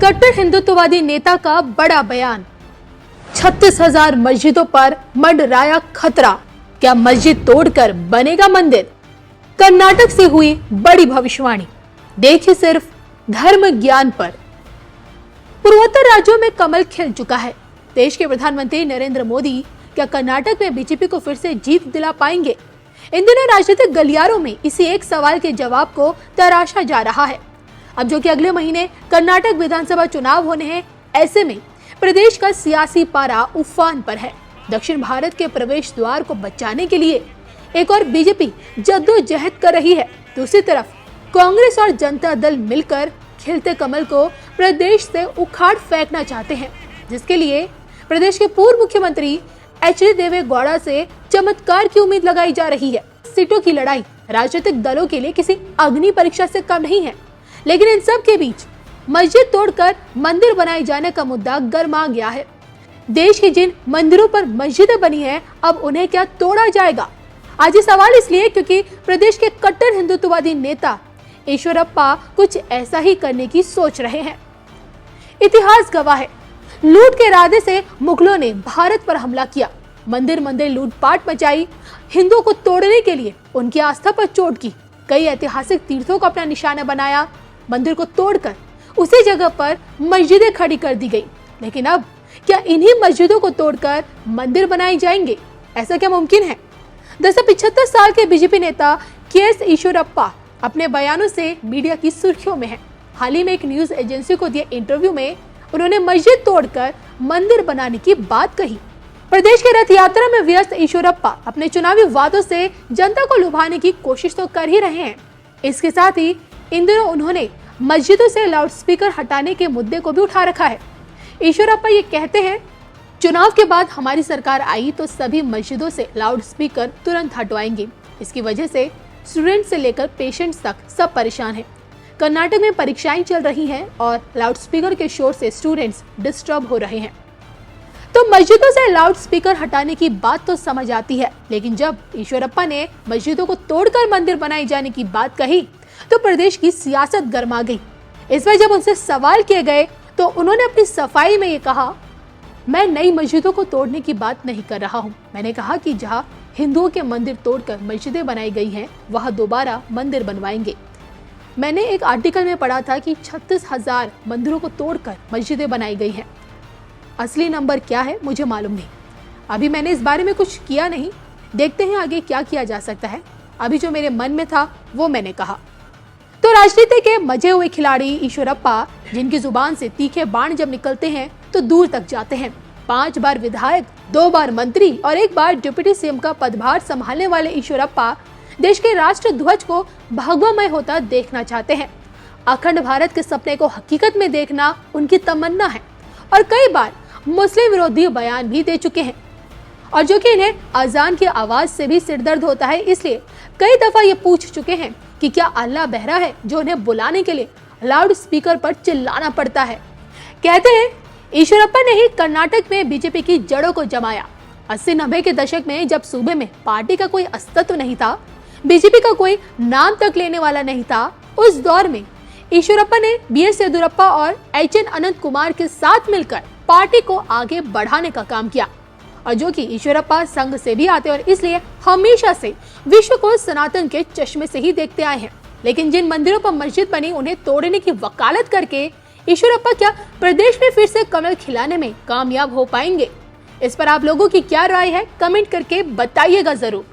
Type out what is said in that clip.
कट्टर हिंदुत्ववादी नेता का बड़ा बयान। 36,000 मस्जिदों पर मंडराया खतरा, क्या मस्जिद तोड़कर बनेगा मंदिर? कर्नाटक से हुई बड़ी भविष्यवाणी, देखिए सिर्फ धर्म ज्ञान पर। पूर्वोत्तर राज्यों में कमल खिल चुका है। देश के प्रधानमंत्री नरेंद्र मोदी क्या कर्नाटक में बीजेपी को फिर से जीत दिला पाएंगे? इन दिनों राजनीतिक गलियारों में इसी एक सवाल के जवाब को तराशा जा रहा है। अब जो कि अगले महीने कर्नाटक विधानसभा चुनाव होने हैं, ऐसे में प्रदेश का सियासी पारा उफान पर है। दक्षिण भारत के प्रवेश द्वार को बचाने के लिए एक और बीजेपी जद्दोजहद कर रही है, दूसरी तरफ कांग्रेस और जनता दल मिलकर खिलते कमल को प्रदेश से उखाड़ फेंकना चाहते हैं, जिसके लिए प्रदेश के पूर्व मुख्यमंत्री एच.डी. देवेगौड़ा से चमत्कार की उम्मीद लगाई जा रही है। सीटों की लड़ाई राजनीतिक दलों के लिए किसी अग्नि परीक्षा से कम नहीं है, लेकिन इन सब के बीच मस्जिद तोड़कर मंदिर बनाए जाने का मुद्दा गर्मा गया है। देश की जिन मंदिरों पर मस्जिदें बनी हैं, अब उन्हें क्या तोड़ा जाएगा? आज ये सवाल इसलिए क्योंकि प्रदेश के कट्टर हिंदुत्ववादी नेता ईश्वरप्पा कुछ ऐसा ही करने की सोच रहे हैं। इतिहास गवाह है, लूट के इरादे से मुगलों ने भारत पर हमला किया, मंदिर लूटपाट मचाई, हिंदुओं को तोड़ने के लिए उनकी आस्था पर चोट की, कई ऐतिहासिक तीर्थों को अपना निशाना बनाया, मंदिर को तोड़कर उसी जगह पर मस्जिदें खड़ी कर दी गई। लेकिन अब क्या इन्हीं मस्जिदों को तोड़कर मंदिर बनाए जाएंगे? ऐसा क्या मुमकिन है? दरअसल 75 साल के बीजेपी नेता के.एस. ईश्वरप्पा अपने बयानों से मीडिया की सुर्खियों में है। हाल ही में एक न्यूज एजेंसी को दिए इंटरव्यू में उन्होंने मस्जिद तोड़कर मंदिर बनाने की बात कही। प्रदेश के रथ यात्रा में व्यस्त ईश्वरप्पा अपने चुनावी वादों से जनता को लुभाने की कोशिश तो कर ही रहे हैं। इसके साथ ही इन दिनों उन्होंने मस्जिदों से लाउडस्पीकर हटाने के मुद्दे को भी उठा रखा है। ईश्वरप्पा ये कहते हैं, चुनाव के बाद हमारी सरकार आई तो सभी मस्जिदों से लाउडस्पीकर तुरंत हटवाएंगे। इसकी वजह से स्टूडेंट से लेकर पेशेंट्स तक सब परेशान हैं। कर्नाटक में परीक्षाएं चल रही हैं और लाउडस्पीकर के शोर से स्टूडेंट्स डिस्टर्ब हो रहे हैं। तो मस्जिदों से लाउडस्पीकर हटाने की बात तो समझ आती है, लेकिन जब ईश्वरप्पा ने मस्जिदों को तोड़कर मंदिर बनाए जाने की बात कही तो प्रदेश की सियासत गर्मा गई। इस बार जब उनसे सवाल किए गए तो उन्होंने अपनी सफाई में ये कहा, मैं नई मस्जिदों को तोड़ने की बात नहीं कर रहा हूँ। मैंने कहा कि जहाँ हिंदुओं के मंदिर तोड़कर मस्जिदें बनाई गई हैं, वहाँ दोबारा मंदिर बनवाएंगे। मैंने एक आर्टिकल में पढ़ा था कि 36,000 मंदिरों को तोड़कर मस्जिदें बनाई गई हैं। असली नंबर क्या है मुझे मालूम नहीं, अभी मैंने इस बारे में कुछ किया नहीं, देखते हैं आगे क्या किया जा सकता है। अभी जो मेरे मन में था वो मैंने कहा। तो राजनीति के मजे हुए खिलाड़ी ईश्वरप्पा, जिनकी जुबान से तीखे बाण जब निकलते हैं तो दूर तक जाते हैं। 5 बार विधायक, 2 बार मंत्री और 1 बार डिप्टी सीएम का पदभार संभालने वाले ईश्वरप्पा देश के राष्ट्र ध्वज को भगवामय होता देखना चाहते हैं। अखंड भारत के सपने को हकीकत में देखना उनकी तमन्ना है और कई बार मुस्लिम विरोधी बयान भी दे चुके हैं, और जो कि इन्हें अजान की आवाज से भी सिरदर्द होता है, इसलिए कई दफा ये पूछ चुके हैं कि क्या अल्लाह बहरा है जो उन्हें बुलाने के लिए लाउड स्पीकर पर चिल्लाना पड़ता है। कहते हैं ईश्वरप्पा ने ही कर्नाटक में बीजेपी की जड़ों को जमाया। 80-90 के दशक में जब सूबे में पार्टी का कोई अस्तित्व नहीं था, बीजेपी का कोई नाम तक लेने वाला नहीं था, उस दौर में ईश्वरप्पा ने बी.एस. येदियुरप्पा और एच.एन. अनंत कुमार के साथ मिलकर पार्टी को आगे बढ़ाने का काम किया, और जो कि ईश्वरप्पा संघ से भी आते और इसलिए हमेशा से विश्व को सनातन के चश्मे से ही देखते आए हैं। लेकिन जिन मंदिरों पर मस्जिद बनी उन्हें तोड़ने की वकालत करके ईश्वरप्पा क्या प्रदेश में फिर से कमल खिलाने में कामयाब हो पाएंगे? इस पर आप लोगों की क्या राय है, कमेंट करके बताइएगा जरूर।